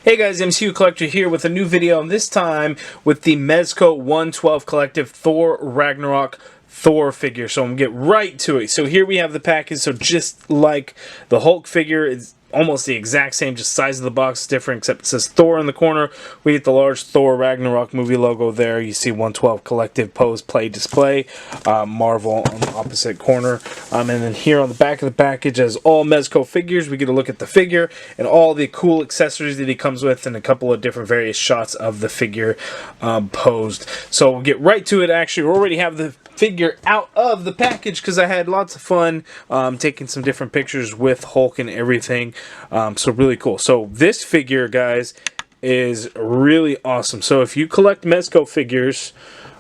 Hey guys, MCU Collector here with a new video, and this time with the Mezco 112 Collective Thor Ragnarok Thor figure. So I'm going to get right to it. So here we have the package. So just like the Hulk figure, it's almost the exact same, just size of the box is different, except it says Thor in the corner. We get the large Thor Ragnarok movie logo there. You see 112 Collective Pose Play Display, Marvel on the opposite corner. And then here on the back of the package, as all Mezco figures, we get a look at the figure and all the cool accessories that he comes with, and a couple of different various shots of the figure posed. So we'll get right to it. Actually, we already have the figure out of the package because I had lots of fun taking some different pictures with Hulk and everything. So really cool. So this figure, guys, is really awesome. So if you collect Mezco figures,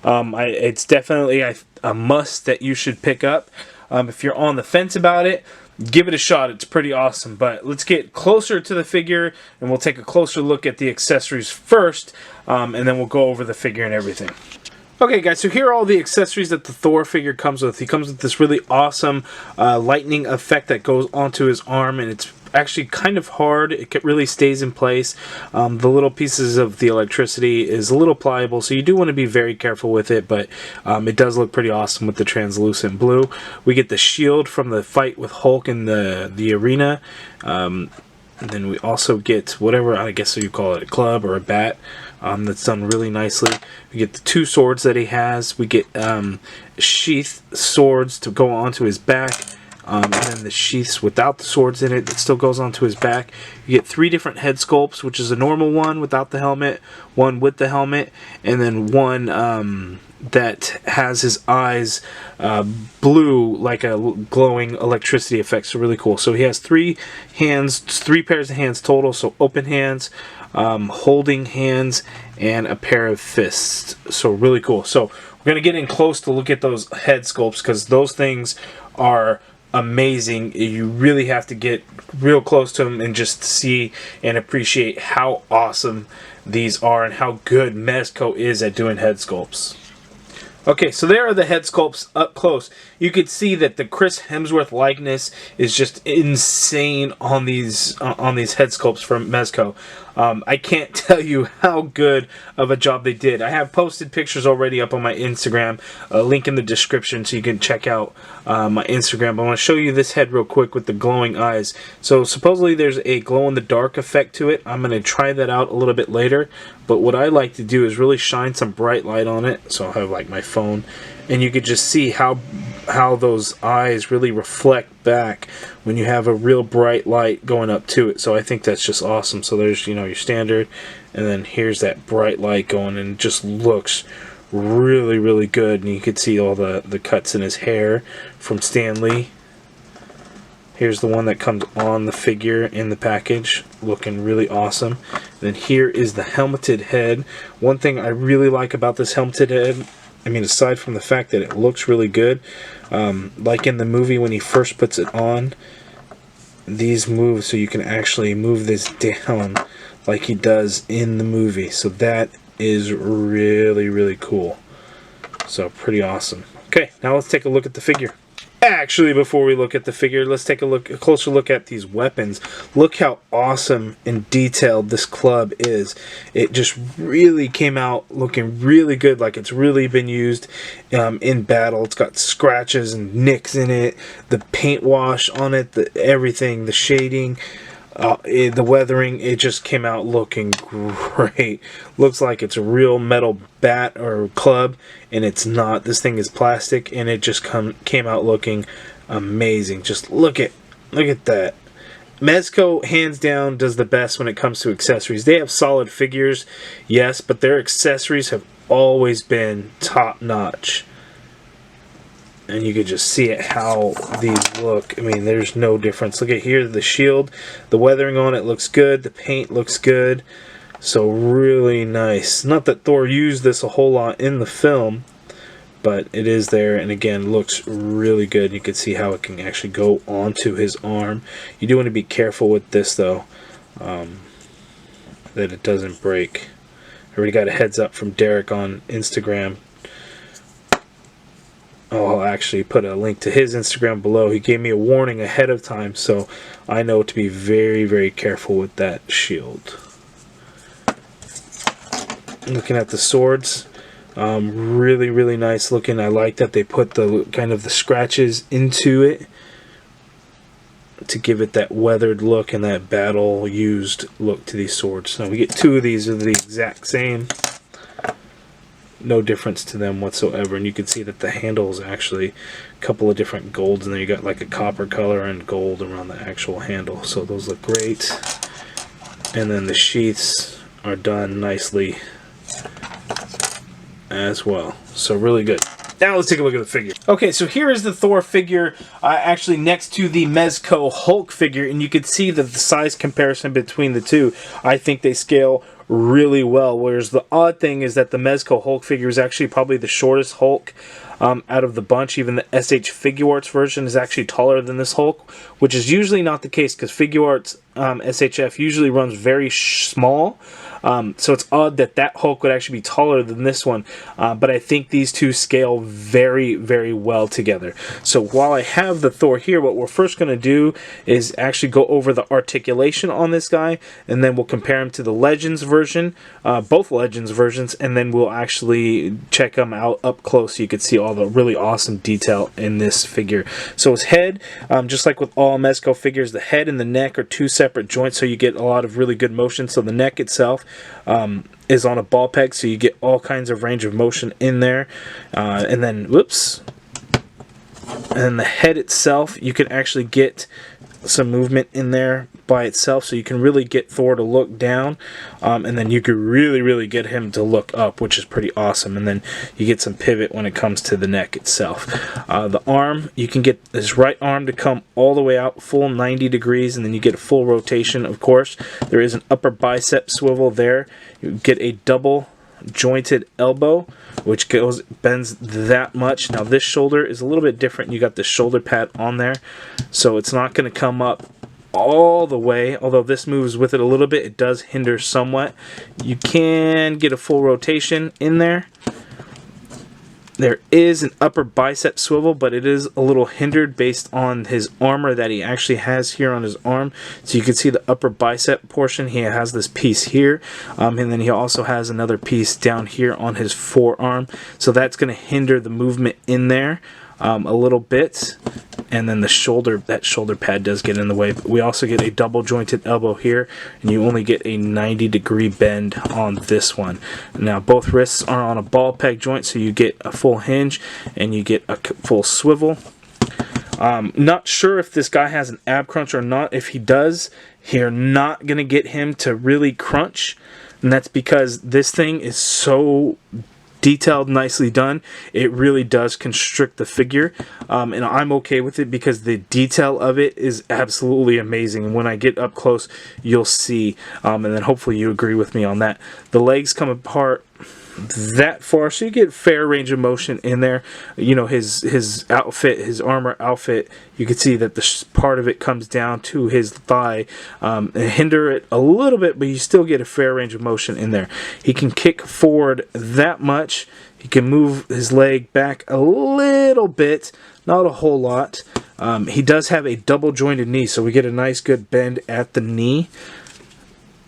it's definitely a must that you should pick up. If you're on the fence about it, give it a shot. It's pretty awesome. But let's get closer to the figure and we'll take a closer look at the accessories first, and then we'll go over the figure and everything. Okay guys, so here are all the accessories that the Thor figure comes with. He comes with this really awesome lightning effect that goes onto his arm, and it's actually kind of hard. It really stays in place. The little pieces of the electricity is a little pliable, so you do want to be very careful with it, but it does look pretty awesome with the translucent blue. We get the shield from the fight with Hulk in the arena. And then we also get whatever, I guess you call it, a club or a bat, that's done really nicely. We get the two swords that he has. We get sheath swords to go onto his back, and then the sheaths without the swords in it that still goes onto his back. You get three different head sculpts, which is a normal one without the helmet, one with the helmet, and then one that has his eyes blue like a glowing electricity effect. So really cool. So he has three pairs of hands total, so open hands, holding hands, and a pair of fists. So really cool. So we're going to get in close to look at those head sculpts because those things are amazing. You really have to get real close to them and just see and appreciate how awesome these are and how good Mezco is at doing head sculpts. Okay, so there are the head sculpts up close. You could see that the Chris Hemsworth likeness is just insane on these head sculpts from Mezco. I can't tell you how good of a job they did. I have posted pictures already up on my Instagram, a link in the description so you can check out my Instagram. But I want to show you this head real quick with the glowing eyes. So supposedly there's a glow-in-the-dark effect to it. I'm going to try that out a little bit later. But what I like to do is really shine some bright light on it. So I'll have like my phone, and you could just see how those eyes really reflect back when you have a real bright light going up to it. So I think that's just awesome. So there's, you know, your standard, and then here's that bright light going, and it just looks really, really good. And you can see all the cuts in his hair from Stan Lee. Here's the one that comes on the figure in the package, looking really awesome. Then here is the helmeted head. One thing I really like about this helmeted head, I mean, aside from the fact that it looks really good, like in the movie when he first puts it on, these move so you can actually move this down like he does in the movie. So that is really, really cool. So pretty awesome. Okay, now let's take a look at the figure. Actually, before we look at the figure, let's take a closer look at these weapons. Look how awesome and detailed this club is. It just really came out looking really good, like it's really been used in battle. It's got scratches and nicks in it, the paint wash on it, everything, the shading, the weathering. It just came out looking great. Looks like it's a real metal bat or club, and it's not. This thing is plastic, and it just came out looking amazing. Just look at that. Mezco hands down does the best when it comes to accessories. They have solid figures, yes, but their accessories have always been top notch. And you could just see it how these look. I mean, there's no difference. Look at here, the shield, the weathering on it looks good, the paint looks good. So really nice. Not that Thor used this a whole lot in the film, but it is there, and again, looks really good. You can see how it can actually go onto his arm. You do want to be careful with this though, that it doesn't break. I already got a heads up from Derek on Instagram. I'll actually put a link to his Instagram below. He gave me a warning ahead of time, so I know to be very, very careful with that shield. Looking at the swords, really nice looking. I like that they put the kind of the scratches into it to give it that weathered look and that battle used look to these swords. So we get two of these are the exact same. No difference to them whatsoever, and you can see that the handle is actually a couple of different golds, and then you got like a copper color and gold around the actual handle. So those look great. And then the sheaths are done nicely as well. So really good. Now let's take a look at the figure. Okay, so here is the Thor figure actually next to the Mezco Hulk figure, and you can see that the size comparison between the two, I think they scale really well. Whereas the odd thing is that the Mezco Hulk figure is actually probably the shortest Hulk out of the bunch. Even the SH Figuarts version is actually taller than this Hulk, which is usually not the case because Figuarts SHF usually runs very small. So it's odd that that Hulk would actually be taller than this one, but I think these two scale very well together. So while I have the Thor here, what we're first going to do is actually go over the articulation on this guy, and then we'll compare him to the Legends version, both Legends versions, and then we'll actually check them out up close so you can see all the really awesome detail in this figure. So his head, just like with all Mezco figures, the head and the neck are two separate joints, so you get a lot of really good motion. So the neck itself is on a ball peg, so you get all kinds of range of motion in there. And then, whoops, and then the head itself, you can actually get some movement in there by itself, so you can really get Thor to look down, and then you could really get him to look up, which is pretty awesome. And then you get some pivot when it comes to the neck itself. The arm, you can get his right arm to come all the way out full 90 degrees, and then you get a full rotation. Of course, there is an upper bicep swivel there. You get a double jointed elbow, which bends that much. Now this shoulder is a little bit different. You got the shoulder pad on there, so it's not going to come up all the way. Although this moves with it a little bit, it does hinder somewhat. You can get a full rotation in there. There is an upper bicep swivel, but it is a little hindered based on his armor that he actually has here on his arm. So you can see the upper bicep portion. He has this piece here, and then he also has another piece down here on his forearm. So that's going to hinder the movement in there a little bit. And then the shoulder, that shoulder pad does get in the way. But we also get a double jointed elbow here, and you only get a 90-degree bend on this one. Now both wrists are on a ball peg joint, so you get a full hinge and you get a full swivel. Not sure if this guy has an ab crunch or not. If he does, you're not going to get him to really crunch, and that's because this thing is so detailed, nicely done. It really does constrict the figure, and I'm okay with it because the detail of it is absolutely amazing. And when I get up close, you'll see, and then hopefully you agree with me on that. The legs come apart that far, so you get fair range of motion in there. You know, his outfit, his armor outfit, you can see that the part of it comes down to his thigh, and hinder it a little bit, but you still get a fair range of motion in there. He can kick forward that much. He can move his leg back a little bit, not a whole lot. He does have a double jointed knee, so we get a nice good bend at the knee.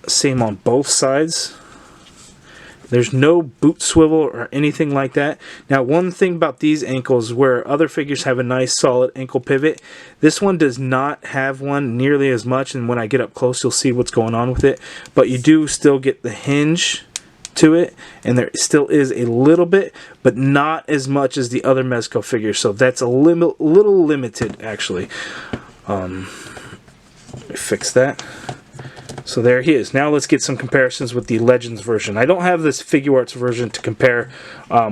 Same on both sides. There's no boot swivel or anything like that. Now, one thing about these ankles, where other figures have a nice solid ankle pivot, this one does not have one nearly as much, and when I get up close, you'll see what's going on with it. But you do still get the hinge to it, and there still is a little bit, but not as much as the other Mezco figures, so that's a little limited, actually. Let me fix that. So there he is. Now let's get some comparisons with the Legends version. I don't have this Figuarts version to compare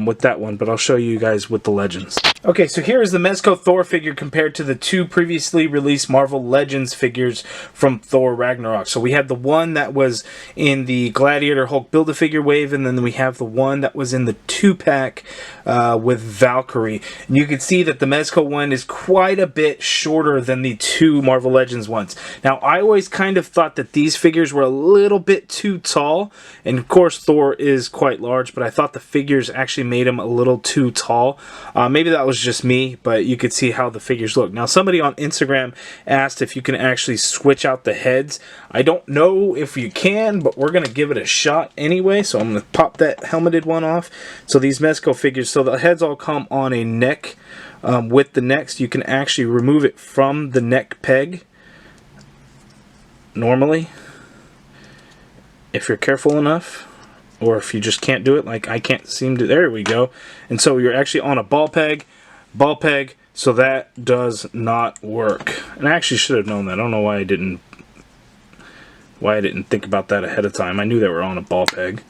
with that one, but I'll show you guys with the Legends. Okay, so here is the Mezco Thor figure compared to the two previously released Marvel Legends figures from Thor Ragnarok. So we have the one that was in the Gladiator Hulk Build-A-Figure wave, and then we have the one that was in the 2-pack with Valkyrie. And you can see that the Mezco one is quite a bit shorter than the two Marvel Legends ones. Now, I always kind of thought that these figures were a little bit too tall, and of course Thor is quite large, but I thought the figures actually made him a little too tall. Maybe that was was just me, but you could see how the figures look. Now, somebody on Instagram asked if you can actually switch out the heads. I don't know if you can, but we're going to give it a shot anyway. So I'm going to pop that helmeted one off. So these Mezco figures, so the heads all come on a neck. With the necks, you can actually remove it from the neck peg normally, if you're careful enough, or if you just can't do it, like I can't seem to. There we go. And so you're actually on a ball peg, so that does not work. And I actually should have known that. I don't know why I didn't think about that ahead of time. I knew they were on a ball peg.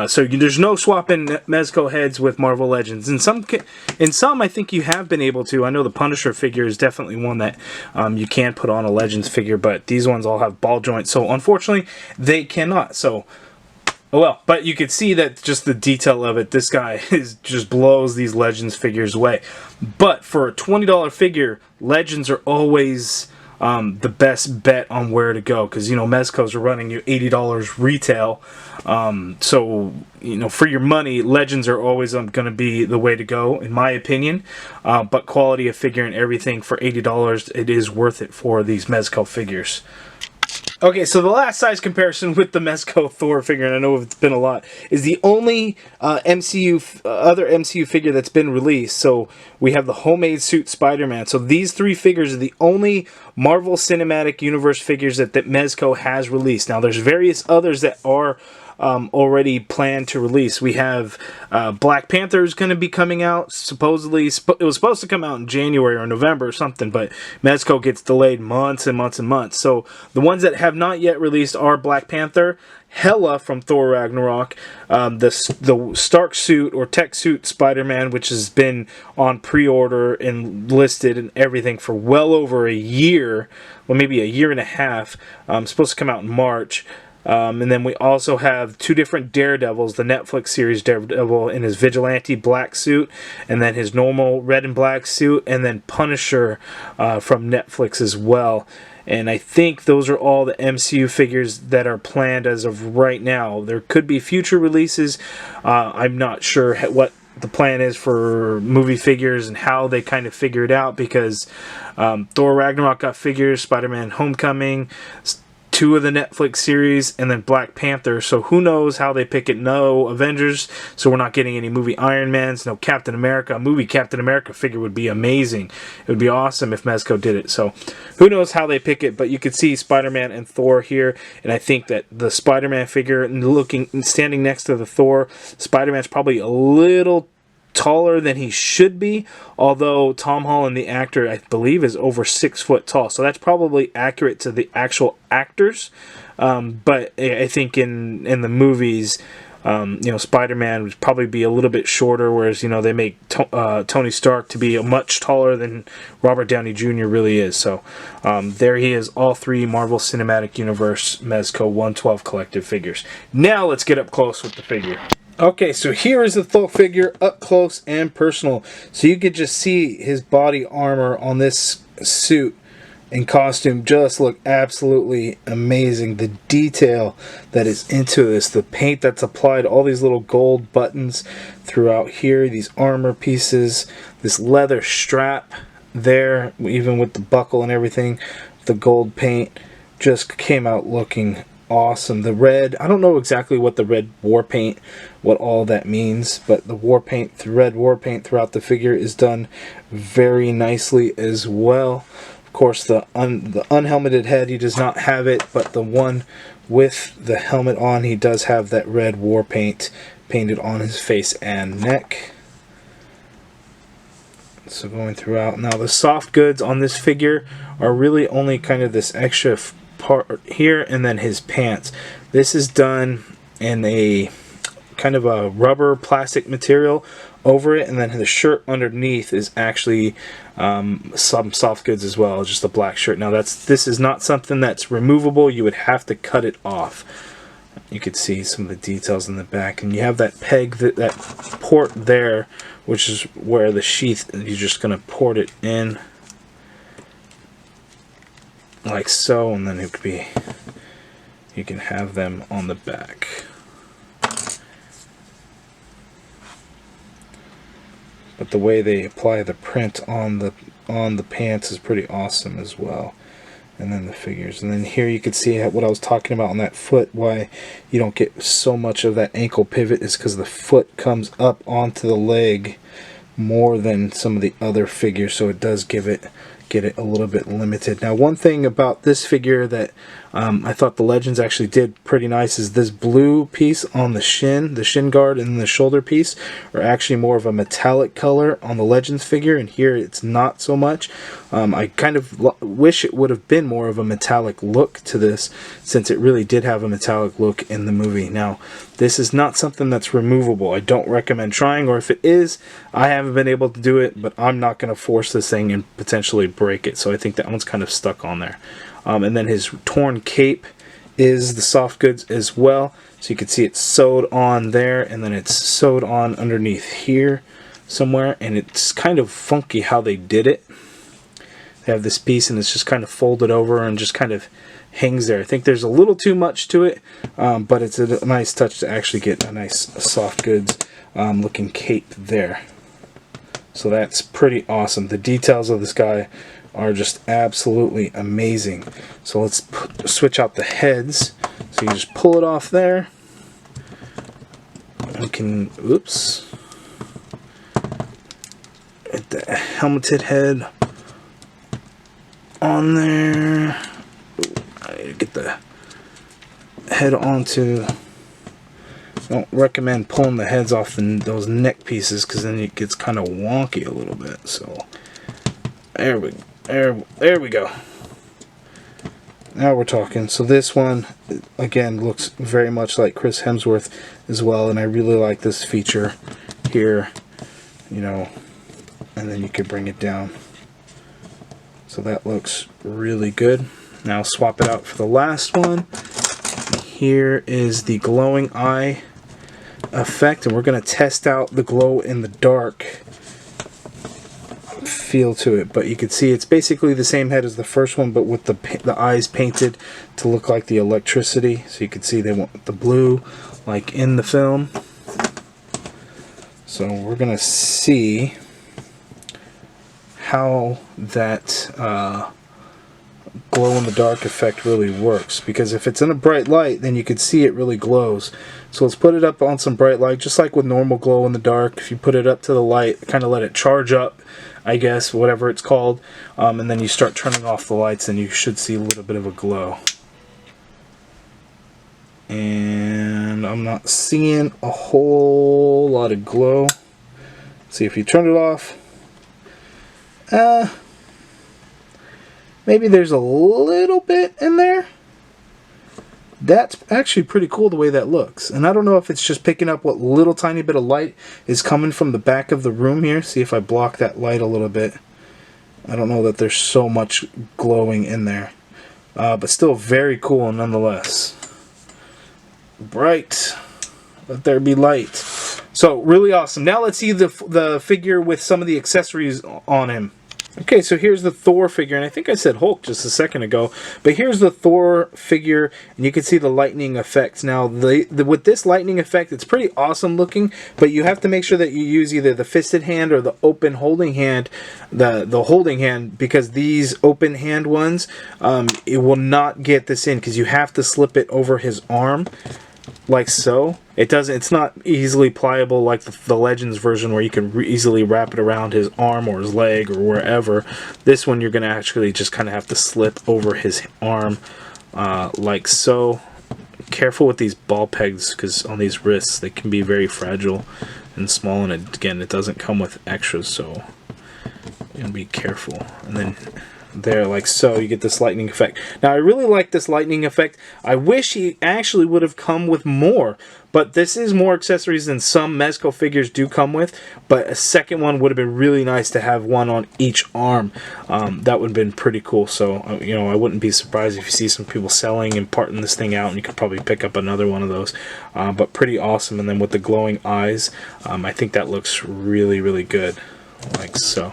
So there's no swapping Mezco heads with Marvel Legends. In some, I think you have been able to. I know the Punisher figure is definitely one that you can put on a Legends figure, but these ones all have ball joints. So unfortunately, they cannot. So, oh well. But you could see that just the detail of it. This guy just blows these Legends figures away. But for a $20 figure, Legends are always the best bet on where to go, because, you know, Mezcos are running you $80 retail. So, you know, for your money, Legends are always going to be the way to go, in my opinion. But quality of figure and everything, for $80, it is worth it for these Mezco figures. Okay, so the last size comparison with the Mezco Thor figure, and I know it's been a lot, is the only other MCU figure that's been released. So we have the homemade suit Spider-Man. So these three figures are the only Marvel Cinematic Universe figures that Mezco has released. Now there's various others that are already planned to release. We have Black Panther is going to be coming out. Supposedly, it was supposed to come out in January or November or something, but Mezco gets delayed months and months and months. So the ones that have not yet released are Black Panther, Hela from Thor Ragnarok, the Stark suit or tech suit Spider-Man, which has been on pre-order and listed and everything for well over a year, well maybe a year and a half. Supposed to come out in March. And then we also have two different Daredevils, the Netflix series Daredevil in his vigilante black suit, and then his normal red and black suit, and then Punisher from Netflix as well. And I think those are all the MCU figures that are planned as of right now. There could be future releases. I'm not sure what the plan is for movie figures and how they kind of figure it out, because Thor Ragnarok got figures, Spider-Man Homecoming, two of the Netflix series, and then Black Panther. So who knows how they pick it. No Avengers, so we're not getting any movie Iron Mans. No Captain America. A movie Captain America figure would be amazing. It would be awesome if Mezco did it. So who knows how they pick it, but you could see Spider-Man and Thor here, and I think that the Spider-Man figure, standing next to the Thor, Spider-Man's probably a little taller than he should be, although Tom Holland, the actor, I believe is over 6 foot tall, so that's probably accurate to the actual actors. But I think in the movies, you know, Spider-Man would probably be a little bit shorter, whereas, you know, they make Tony Stark to be much taller than Robert Downey Jr. really is. So there he is, all three Marvel Cinematic Universe Mezco 112 collective figures. Now let's get up close with the figure. Okay, so here is the Thor figure up close and personal. So you could just see his body armor on this suit and costume just look absolutely amazing. The detail that is into this, the paint that's applied, all these little gold buttons throughout here, these armor pieces, this leather strap there, even with the buckle and everything, the gold paint just came out looking awesome. The red, I don't know exactly what the red war paint, what all that means, but the war paint, the red war paint throughout the figure is done very nicely as well. Of course, the unhelmeted head, he does not have it, but the one with the helmet on, he does have that red war paint painted on his face and neck. So going throughout, now the soft goods on this figure are really only kind of this extra part here, and then his pants. This is done in a kind of a rubber plastic material over it, and then the shirt underneath is actually some soft goods as well, just a black shirt. Now this is not something that's removable. You would have to cut it off. You could see some of the details in the back, and you have that peg, that port there, which is where the sheath, you're just going to port it in like so, and then it could be, you can have them on the back. But but the way they apply the print on the pants is pretty awesome as well. And then the figures, and then here you can see what I was talking about on that foot, why you don't get so much of that ankle pivot is because the foot comes up onto the leg more than some of the other figures, so it does get it a little bit limited. Now, one thing about this figure that I thought the Legends actually did pretty nice is this blue piece on the shin guard, and the shoulder piece are actually more of a metallic color on the Legends figure, and here it's not so much. I kind of wish it would have been more of a metallic look to this, since it really did have a metallic look in the movie. Now, this is not something that's removable. I don't recommend trying, or if it is, I haven't been able to do it, but I'm not going to force this thing and potentially break it, so I think that one's kind of stuck on there. And then his torn cape is the soft goods as well, so you can see it's sewed on there, and then it's sewed on underneath here somewhere, and it's kind of funky how they did it. They have this piece and it's just kind of folded over and just kind of hangs there. I think there's a little too much to it, but it's a nice touch to actually get a nice soft goods looking cape there. So that's pretty awesome. The details of this guy are just absolutely amazing. So let's switch out the heads. So you just pull it off there. We can, oops, get the helmeted head on there. I need to get the head onto. Don't recommend pulling the heads off those neck pieces, because then it gets kind of wonky a little bit. So there we go. Now we're talking. So this one again looks very much like Chris Hemsworth as well, and I really like this feature here, you know, and then you can bring it down. So that looks really good. Now swap it out for the last one. Here is the glowing eye effect, and we're going to test out the glow in the dark feel to it. But you can see it's basically the same head as the first one, but with the eyes painted to look like the electricity. So you can see they want the blue like in the film. So we're going to see how that glow in the dark effect really works, because if it's in a bright light, then you can see it really glows. So let's put it up on some bright light, just like with normal glow in the dark. If you put it up to the light, kind of let it charge up, I guess, whatever it's called, and then you start turning off the lights, and you should see a little bit of a glow. And I'm not seeing a whole lot of glow. See, if you turn it off, maybe there's a little bit in there. That's actually pretty cool the way that looks. And I don't know if it's just picking up what little tiny bit of light is coming from the back of the room here. See if I block that light a little bit. I don't know that there's so much glowing in there. But still very cool nonetheless. Bright. Let there be light. So really awesome. Now let's see the figure with some of the accessories on him. Okay, so here's the Thor figure, and I think I said Hulk just a second ago, but here's the Thor figure, and you can see the lightning effects. Now, with this lightning effect, it's pretty awesome looking, but you have to make sure that you use either the fisted hand or the open holding hand, the holding hand, because these open hand ones, it will not get this in, because you have to slip it over his arm, like so. It's not easily pliable like the Legends version, where you can easily wrap it around his arm or his leg or wherever. This one you're going to actually just kind of have to slip over his arm, like so. Careful with these ball pegs, because on these wrists they can be very fragile and small, and again, it doesn't come with extras, so you know, be careful. And then there, like so, you get this lightning effect. Now, I really like this lightning effect. I wish he actually would have come with more, but this is more accessories than some Mezco figures do come with. But a second one would have been really nice to have one on each arm. That would have been pretty cool. So, you know, I wouldn't be surprised if you see some people selling and parting this thing out, and you could probably pick up another one of those. But pretty awesome. And then with the glowing eyes, I think that looks really, really good, like so.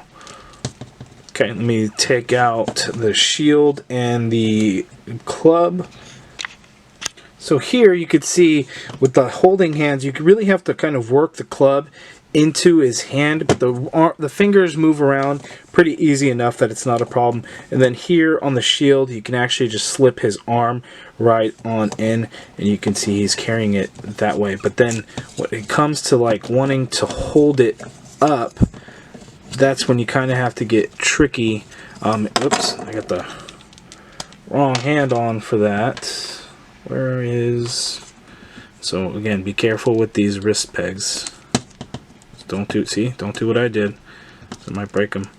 Okay, let me take out the shield and the club. So here you could see with the holding hands, you really have to kind of work the club into his hand, but the fingers move around pretty easy enough that it's not a problem. And then here on the shield, you can actually just slip his arm right on in, and you can see he's carrying it that way. But then when it comes to like wanting to hold it up, that's when you kind of have to get tricky. Oops, I got the wrong hand on for that. Where is... So again, be careful with these wrist pegs. Don't do what I did. So it might break them.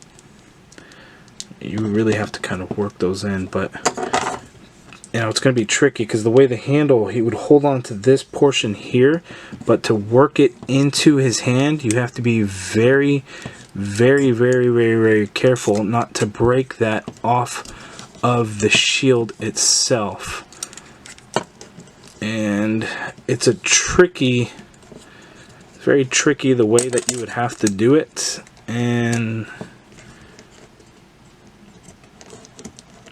You really have to kind of work those in, but you know, it's going to be tricky because the way the handle, he would hold on to this portion here, but to work it into his hand, you have to be very, very, very, very, very careful not to break that off of the shield itself. And it's a tricky, very tricky the way that you would have to do it. And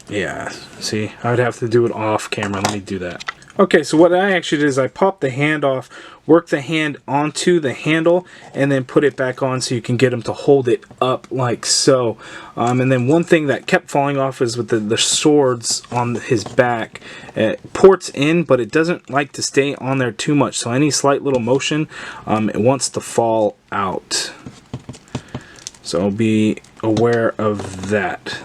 yeah, see, I would have to do it off camera. Let me do that. Okay, so what I actually did is I popped the hand off, worked the hand onto the handle, and then put it back on so you can get him to hold it up like so. And then one thing that kept falling off is with the swords on his back. It ports in, but it doesn't like to stay on there too much. So any slight little motion, it wants to fall out. So be aware of that.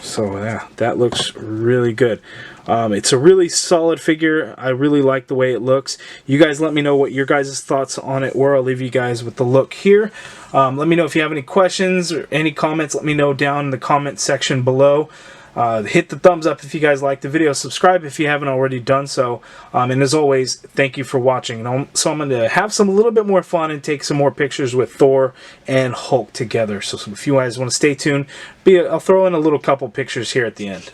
So yeah, that looks really good. It's a really solid figure. I really like the way it looks. You guys let me know what your guys' thoughts on it were. I'll leave you guys with the look here. Let me know if you have any questions or any comments. Let me know down in the comment section below. Hit the thumbs up if you guys like the video. Subscribe if you haven't already done so. And as always, thank you for watching. So I'm going to have a little bit more fun and take some more pictures with Thor and Hulk together. So if you guys want to stay tuned, I'll throw in a little couple pictures here at the end.